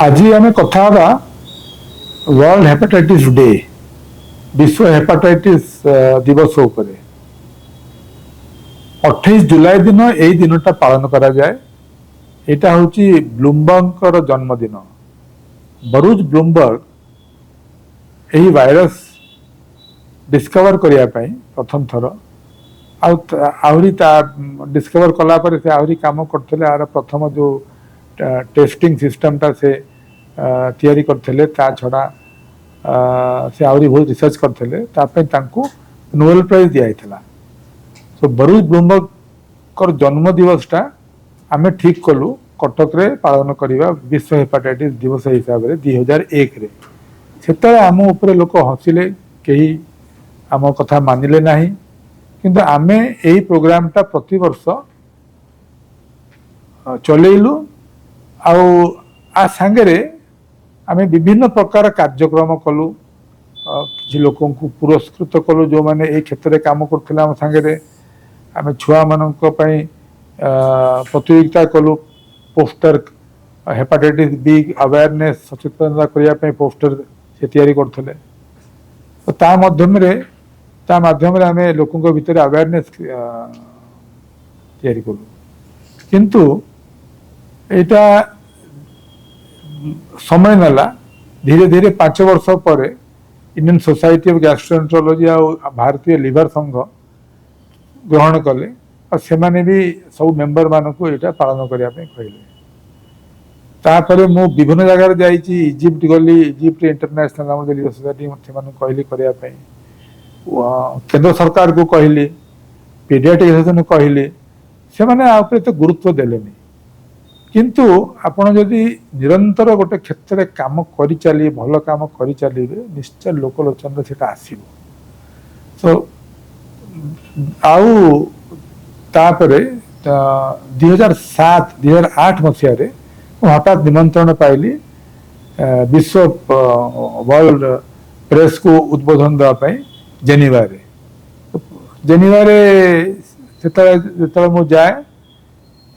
आज आम कथा वर्ल्ड हेपाटाइटिस डे विश्व हेपाटाइटिस दिवस उपरे 28 जुलाई दिन यही दिनटा पालन करा जाए। एटा होची ब्लूमबर्ग जन्मदिन। बरूज ब्लूमबर्ग यही वायरस डिस्कवर करिया पई प्रथम थर आहरी डिस्कवर कला पर से आहरी काम करथिले। आर प्रथम जो टेस्टिंग सिस्टमटा से तैयारी करथिले ता छड़ा से आहरी बहुत रिसर्च करथिले तापे तांको नोबेल प्राइज दिया था। सो बरूज ब्लूमबर्ग कर जन्म दिवसटा आमे ठीक कलु कटक रे पालन करिबा विश्व हेपाटाइटिस दिवस हिसाब रे 2001 रे। सेतले आम ऊपर लोक हसिले केही आम कथा मानिले नाही, किंतु आमे एही प्रोग्रामटा प्रति वर्ष चलेइलु। आ सांगरे आमे विभिन्न प्रकार कार्यक्रम कलु, किसी लोक पुरस्कृत कलु जो माने ए क्षेत्र में काम करथिले आम सांगरे। आमे छुआ मानक पई प्रतियोगिता कलु, पोस्टर हेपाटाइटिस बी अवेयरनेस सचेतनता करिया पई पोस्टर से तैयारी करथिले। तो ता माध्यम रे आमे लोकंक भितर अवेयरनेस तैयारी कलु। किंतु एटा समय नाला धीरे धीरे 5 वर्ष पर इंडियन सोसाइटी ऑफ गैस्ट्रोएंटरोलॉजी और भारतीय लिवर संघ ग्रहण कले और से माने भी सब मेंबर मानक यहाँ पालन करने कहले। तापर मु विभिन्न जगह जाइए, इजिप्ट गली, इजिप्ट इंटरनेशनल आम लिवर सोसाइटी कहली करने, केंद्र सरकार को कहली, पीडियाट्रिक एसोसिएशन कहली, से माने तो गुरुत्व देलेनी। किंतु आपण जदि निरंतर गोटे क्षेत्र में काम करी चली भल काम करी चलिए निश्चय लोकलोचन से आसो। सो आउ तापरे 2007-2008 मसीह हठात निमंत्रण पाइली विश्व वर्ल्ड प्रेस को उद्बोधन देवाई जेनेवा रे। जेनेवा रे जो मु जाए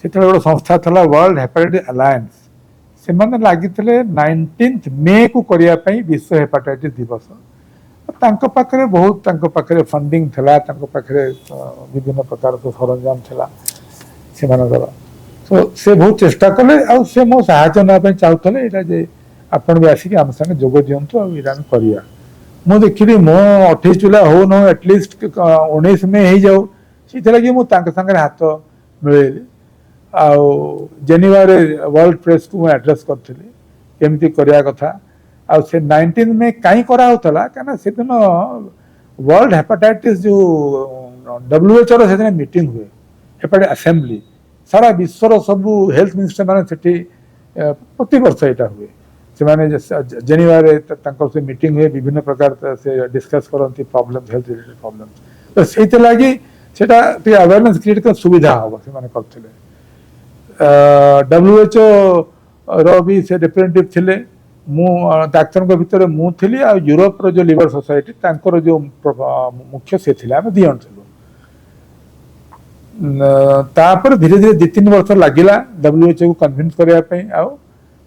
से गोटे संस्था था वर्ल्ड हेपाटाइटिस अलायंस, से माने लगी 19 मे को करने विश्व हेपाटाइटिस दिवस। तांको पाखरे बहुत फंडिंग थिला, तांको पाखरे विभिन्न प्रकार तो सरंजाम थिला से मानकर। तो से बहुत चेष्टा कले आ से मो सहायता ना चाहूले एटा जे आपण भी आसिक आम संगे जोग दियंतु आ इरान करिया। मु देखिली मो 28 जुलाई हो न एटलिस्ट 19 में हो जाऊ से लगी मु तांक संगे हाथ मिलेली। जेनेवा रे वर्ल्ड प्रेस को एड्रेस करी केमती करिया कथा। आ से 19 में कहीं करा होतला कना से दिन वर्ल्ड हेपाटाइटिस जो WHO रो से मीटिंग हुए, हेपाटाइटिस असेंबली सारा विश्वर सब हेल्थ मिनिस्टर माने सेठी प्रति वर्ष एटा हुए। से माने जेनेवा रे तांको से मीटिंग हुए, विभिन्न प्रकार से डिस्कस करंती प्रॉब्लम, हेल्थ रिलेटेड प्रॉब्लम। तो सेते लागी सेटा ती अवेयरनेस क्रिएट कर सुविधा हो से माने करथिले। WHO रो भी से रिप्रेजेंटेटिव थिले, मु डाक्तर को भीतर मु थिली आ यूरोप रो जो लिवर सोसाइटी तांकर जो मुख्य से थिले हम दियन थिलु। तापर धीरे धीरे 2-3 वर्ष लागिला WHO को कन्विंस करिया पई आ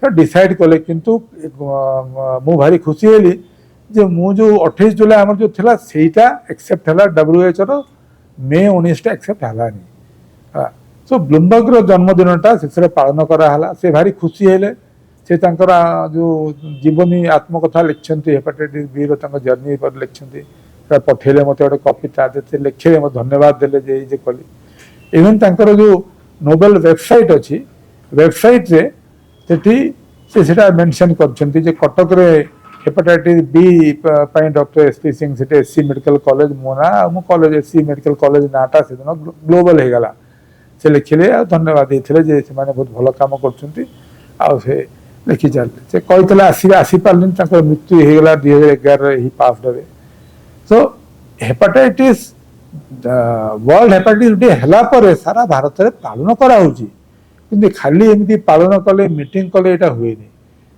डिसाइड कले। किंतु मु भारी खुशी हेली जे मु जो 28 जुलाई हमर जो थिला सेटा एक्सेप्ट हला, WHO रो मे 19 टा एक्सेप्ट हलानी। सो ब्लूमबर्ग रो जन्मदिनटा से पालन कराला। से भारी खुशी हेले। से तांकर जो जीवनी आत्मकथा लिखछन्ती हेपाटाइटिस बी रो तांकर जर्नी पर लिखछन्ती, पठेले मते गोटे कॉपी ता देते लिखे मते धन्यवाद देले जे कली। इवन तांकर जो नोबेल वेबसाइट अछि, वेबसाइट रे सेठी सेटा मेंशन करछन्ती जे कटक रे हेपाटाइटिस बी पई डॉक्टर SP सिंह सेटे SC मेडिकल कॉलेज मोना मो कॉलेज SC मेडिकल कॉलेज नाटा से ग्लोबल हे गला। से लिखिले आ धन्यवाद देथिले जे से माने बहुत भलो काम करछन्ती। आ से लिखि चल से कहतला आसी पारलिन, तांकर मृत्यु हे गला 2011 रे ही पास डरे। सो हेपाटाइटिस वर्ल्ड हेपाटाइटिस डे हला पर सारा भारत रे पालन करा होची, किंतु खाली एमती पालन कले मीटिंग कले एटा हुएनी।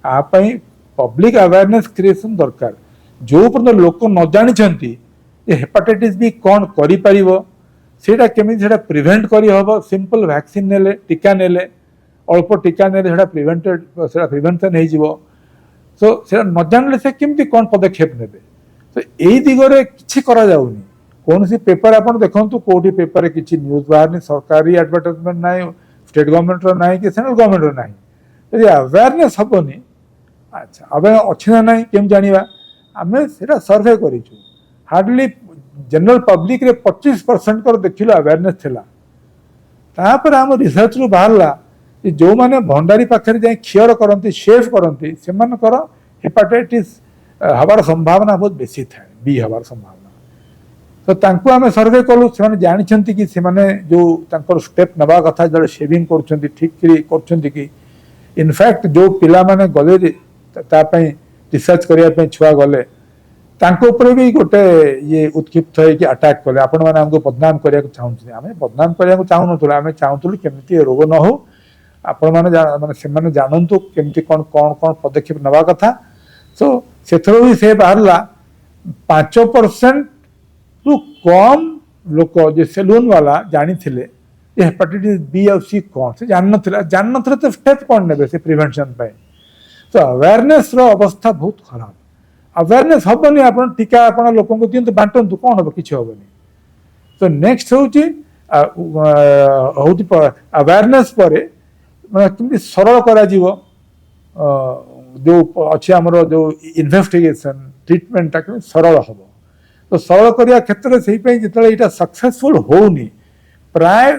आ पई पब्लिक अवेयरनेस क्रिएशन दरकार। जो पर्यंत लोक न जानि छंती जे हेपाटाइटिस बी कोन करि परिबो, सेटा केमिति सेटा प्रिवेंट करी हबो, सिंपल वैक्सीन नेले, टीका नेले अल्प टीका ने प्रिवेंटेड प्रिवेंशन हो सो से न जानले से केमती कौन पदक्षेप ने तो यही दिगरे किसी करा जाउनी कौन सी पेपर आपन देखंतु कोठी पेपर किसी न्यूज बाहर नहीं सरकारी एडवर्टाइजमेंट ना स्टेट गवर्नमेंट रो ना कि सेंट्रल गवर्नमेंट रो ना यदि अवेयरनेस हबनी अच्छा अब अच्छी ना ना केम जानिबा आमे सेटा सर्वे करिछु हार्डली जनरल पब्लिक रे 25% कर देखिलो अवेयरनेस थिला तापर हम रिसर्च रू बाहरला कि जो माने भंडारी पाखरे जाय खियर करंती सेफ करंती सेमानकर हेपाटाइटिस हबार संभावना बहुत बेसी थाए बी हबार संभावना तो तांको आमे सर्वे कलु से जानी कि से जो तांकर स्टेप नबा कथा जो सेविंग कर ठीक कि इनफैक्ट जो पिला माने गले रिसर्च करने छुआ गले तांको ऊपर भी गोटे ये उत्क्षिप्त है कि अटैक कले आपण मैंने हमको बदनाम करने चाहूँ आम बदनाम करने चाहूँ आम चाहूँ केमती रोग न हो आपण मैंने से जानतु केमती कौन कौन कौन पदक्षेप नवा कथा सो से बाहरला 5% रु कम लोक जो सेलून वाला जानी थे हेपाटाइटिस बी और सी कौन से जान ना तो स्टेप कौन ने से प्रिवेंशन पे तो अवेयरनेस रो अवस्था बहुत खराब अवेयरनेस हेनी आप टीका आप लोक दिंतु बांटू कौन हम किसी हेनी तो नेक्स्ट हूँ अवेयरनेस पर कमी सरल करा जो अच्छे आमर जो इन्वेस्टिगेशन ट्रीटमेंटा के सरल हम तो सरल करने क्षेत्र से जो यहाँ सक्सेसफुल होनी प्राय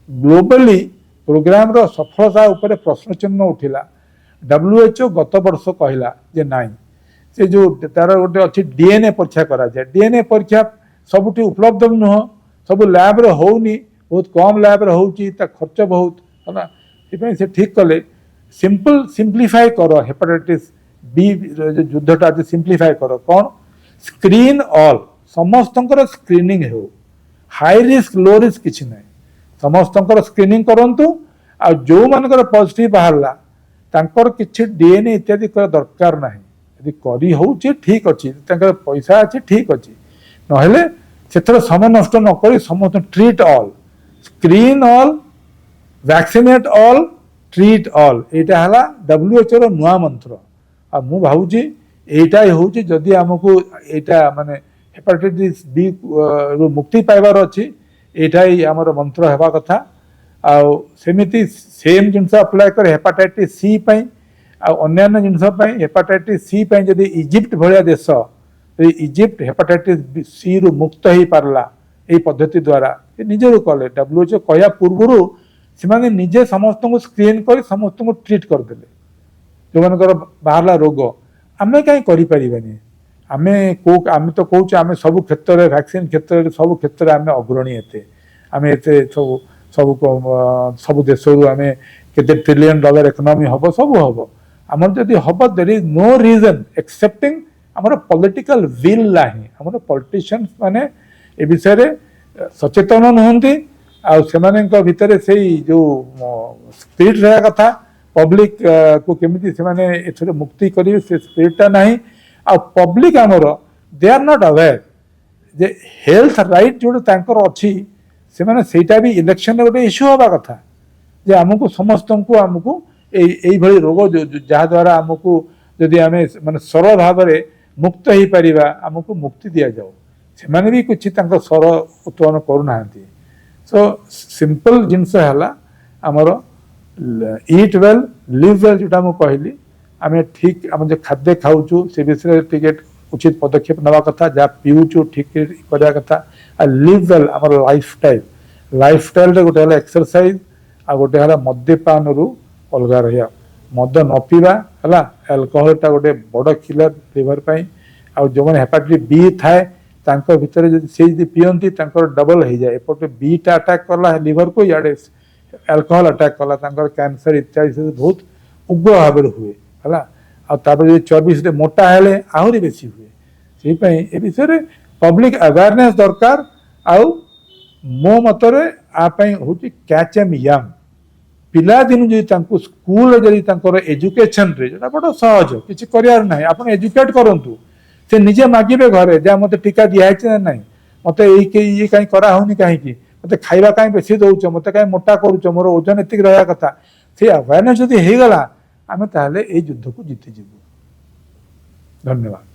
ग्लोबली प्रोग्राम रो सफलता उपर प्रश्न चिन्ह उठिला WHO गत वर्ष कहला जे नाई से जो तार गोटे अच्छी डीएनए परीक्षा करा जाए डीएनए परीक्षा सबुठी उपलब्ध नुह सब लैब रे होनी बहुत कम लैब रे होउची ता खर्च बहुत है से ठीक कले सिंप्लीफाई कर हेपाटाइटिस बी युद्धटा सिंप्लीफाई कर कौन स्क्रीन ऑल समस्त स्क्रीनिंग हो हाई रिस्क लो रिस्क किसी ना समस्त स्क्रीनिंग करंतु आ जो मानकर पॉजिटिव बाहरला तांकर किछि डीएनए इत्यादि कर दरकार नाही यदि करी होउची ठीक अछि तांकर पैसा अछि ठीक अछि नहेले सेथर समय नष्ट न करी समस्त treat all screen all vaccinate all treat all एटा हला WHO रो नुआ मंत्र आ मु भाउची एटा होउची जदि हमकु एटा माने हेपाटाइटिस बी रो मुक्ति पाइबार अछि एटा ही हमर मंत्र हेबा कथा आ सेमिति सेम जिनस अप्लाई कर हेपाटाइटिस सी पई आ अन्य जिनस पई हेपाटाइटिस सी पई जदि इजिप्ट भलिया देश तो इजिप्ट हेपाटाइटिस सी रो मुक्त ही पारला ए पद्धति द्वारा निजे कले WHO कहया पूर्वरु से निजे समस्त को स्क्रीन कर समस्त को ट्रीट करदे जो मानकर बाहरला रोग आमे कहीं करें आमे तो कौच आम सब क्षेत्र में वैक्सीन क्षेत्र में सब क्षेत्र में आम अग्रणी एते आम एते सब सब सब देश आम के $1 ट्रिलियन इकोनॉमी हम सब हम आमर जदि हम there is no reason excepting आमर पॉलिटिकल विल नाही आमर पॉलिटिशियंस माने ए विषय रे सचेतन नुहंती आ सेमानक भितर से जो स्पिरिट रहा कथा पब्लिक को केमिति सेमाने एथरे मुक्ति करी से स्पिरिटटा नाही आ पब्लिक आमर दे आर नॉट अवेयर जे हेल्थ राइट जो तांकर अछि सेमाने सेटा भी इलेक्शन रे गोटे इश्यू होबा कथा जे हमको समस्त को हमको एई भली रोग जहा द्वारा हमको जदि आमे माने सरल भाव रे मुक्त ही परिबा हमको मुक्ति दिया जाओ सेमाने भी कुछ तांकर स्वर उत्पन्न करू नाहंती सो सिंपल जिनस है आमर ईट वेल लिव वेल जोटा मुझे कहली आम ठीक आम जो खाद्य खाऊँ से विषय टे उचित पदक्षेप नवा कथा जहाँ पीऊँ ठीक करवा कथा आ लिव वेल आम लाइफ स्टाइल गोटे है एक्सरसाइज आ गोटे है मद्यपान रु अलग रहा मद न पीवा है एल्कोहलटा गोटे बड़ किलर लिवर पाई आ जो मैंने हेपाटाइटिस बी थाए तांको भितर जदि पीयंती डबल हो जाए एपटे बीटा अटैक कला लिवर को इे एल्कोहल अटैक कला कैंसर इत्यादि से बहुत उग्र भाव हुए है आपर चर्बी से मोटा हेले आहरी बेसी हुए से विषय पब्लिक अवेयरनेस दरकार आउ मो मतरे आपाई हूँ कैच एम यंग पिला दिन जब स्कूल जब एजुकेशन रे जो बड़ा सहज किसी करार ना आप एजुकेट करूँ से निजे मागे घरे जहाँ मत टीका दिखाई ना ना मत ये कहीं करा होनी कहीं मत खाइबा कहीं बेसी दौच मत कहीं मोटा करुच मोर ओजन एतिक रहा कथा से अवेयरनेस जदि हो गला आमे ताहले ए युद्ध को जीति जीवु। धन्यवाद।